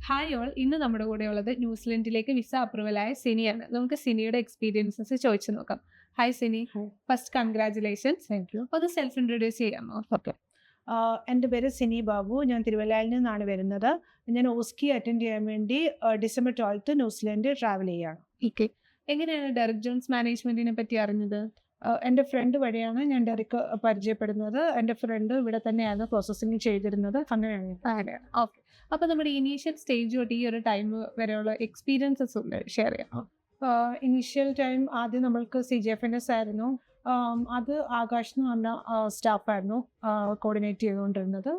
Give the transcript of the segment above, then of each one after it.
Hi all, ഇന്ന് നമ്മുടെ കൂടെയുള്ളത് ന്യൂസിലൻഡിലേക്ക് വിസ അപ്രൂവലായ സിനിയാണ്. നമുക്ക് സിനിയുടെ എക്സ്പീരിയൻസസ് ചോദിച്ചു നോക്കാം. Hi Sini, hi. First congratulations. Thank you. ഒന്ന് സെൽഫ് ഇൻട്രൊഡ്യൂസ് ചെയ്യാമോ? ഓക്കെ. എൻ്റെ പേര് സിനി ബാബു. ഞാൻ തിരുവല്ലയിൽ നിന്നാണ് വരുന്നത്. ഞാൻ ഓസ്കി അറ്റൻഡ് ചെയ്യാൻ വേണ്ടി ഡിസംബർ 12 ന്യൂസിലൻഡ് ട്രാവൽ ചെയ്യാണ്. ഓക്കെ. എങ്ങനെയാണ് ഡെറിക് ജോൺസ് മാനേജ്മെന്റിനെ പറ്റി അറിഞ്ഞത്? എൻ്റെ ഫ്രണ്ട് വഴിയാണ് ഞാൻ ഡെറിക്ക് പരിചയപ്പെടുന്നത്. എൻ്റെ ഫ്രണ്ട് ഇവിടെ തന്നെയാണ് പ്രോസസ്സിംഗ് ചെയ്തിരുന്നത്. അങ്ങനെയാണ്. അങ്ങനെയാണ്. ഓക്കെ. അപ്പൊ നമ്മുടെ ഇനീഷ്യൽ സ്റ്റേജ് തൊട്ട് ഈ ഒരു ടൈം വരെയുള്ള എക്സ്പീരിയൻസസ് ഉണ്ട്, ഷെയർ ചെയ്യാം. ഇനീഷ്യൽ ടൈം ആദ്യം നമ്മൾക്ക് CGFNS ആയിരുന്നു. അത് ആകാശ് എന്ന് പറഞ്ഞ സ്റ്റാഫായിരുന്നു കോർഡിനേറ്റ് ചെയ്തുകൊണ്ടിരുന്നത്.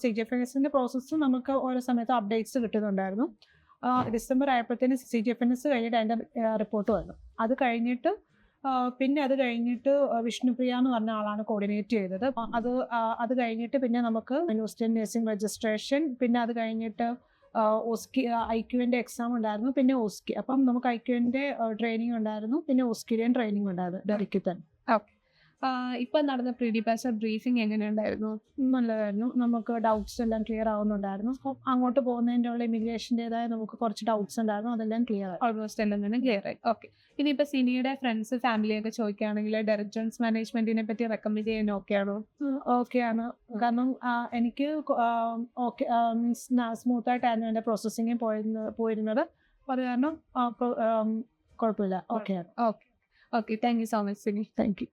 CGFNSന്റെ പ്രോസസ്സ് നമുക്ക് ഓരോ സമയത്ത് അപ്ഡേറ്റ്സ് കിട്ടുന്നുണ്ടായിരുന്നു. ഡിസംബർ ആയപ്പോഴത്തേന് CGFNS കഴിഞ്ഞിട്ട് അതിൻ്റെ റിപ്പോർട്ട് വന്നു. അത് കഴിഞ്ഞിട്ട് വിഷ്ണുപ്രിയ എന്ന് പറഞ്ഞ ആളാണ് കോർഡിനേറ്റ് ചെയ്തത്. അത് കഴിഞ്ഞിട്ട് പിന്നെ നമുക്ക് ന്യൂസിലൻഡ് നഴ്സിംഗ് രജിസ്ട്രേഷൻ, പിന്നെ അത് കഴിഞ്ഞിട്ട് ഓസ്കി IQന്റെ എക്സാം ഉണ്ടായിരുന്നു, പിന്നെ ഓസ്കി. അപ്പം നമുക്ക് IQന്റെ ട്രെയിനിങ് ഉണ്ടായിരുന്നു, പിന്നെ ഓസ്കിയുടെയും ട്രെയിനിങ് ഉണ്ടായിരുന്നു ഡെറിക്കിൽ തന്നെ. ഓക്കെ. ഇപ്പൊ നടന്ന പ്രീ ഡിപ്പാച്ചർ ബ്രീഫിംഗ് എങ്ങനെയുണ്ടായിരുന്നു? നല്ലതായിരുന്നു. നമുക്ക് ഡൗട്ട്സ് എല്ലാം ക്ലിയർ ആവുന്നുണ്ടായിരുന്നു. അപ്പം അങ്ങോട്ട് പോകുന്നതിൻ്റെ ഉള്ള ഇമിഗ്രേഷൻ്റെതായ നമുക്ക് കുറച്ച് ഡൗട്ട്സ് ഉണ്ടായിരുന്നു, അതെല്ലാം ക്ലിയർ ആയി. ഓൾമോസ്റ്റ് എല്ലാം തന്നെ ക്ലിയർ ആയി. ഓക്കെ. ഇനിയിപ്പോൾ സിനിയുടെ ഫ്രണ്ട്സ് ഫാമിലിയൊക്കെ ചോദിക്കുകയാണെങ്കിൽ ഡെറിക് ജോൺസ് മാനേജ്മെന്റിനെ പറ്റി റെക്കമെൻഡ് ചെയ്യാൻ ഓക്കെയാണോ? ഓക്കെയാണ്. കാരണം എനിക്ക് ഓക്കെ മീൻസ് സ്മൂത്തായിട്ടായിരുന്നു എൻ്റെ പ്രോസസ്സിങ് പോയിരുന്നത്. അപ്പോൾ അത് കാരണം കുഴപ്പമില്ല, ഓക്കെയാണ്. Okay. Okay. Thank you so much Sini. Thank U.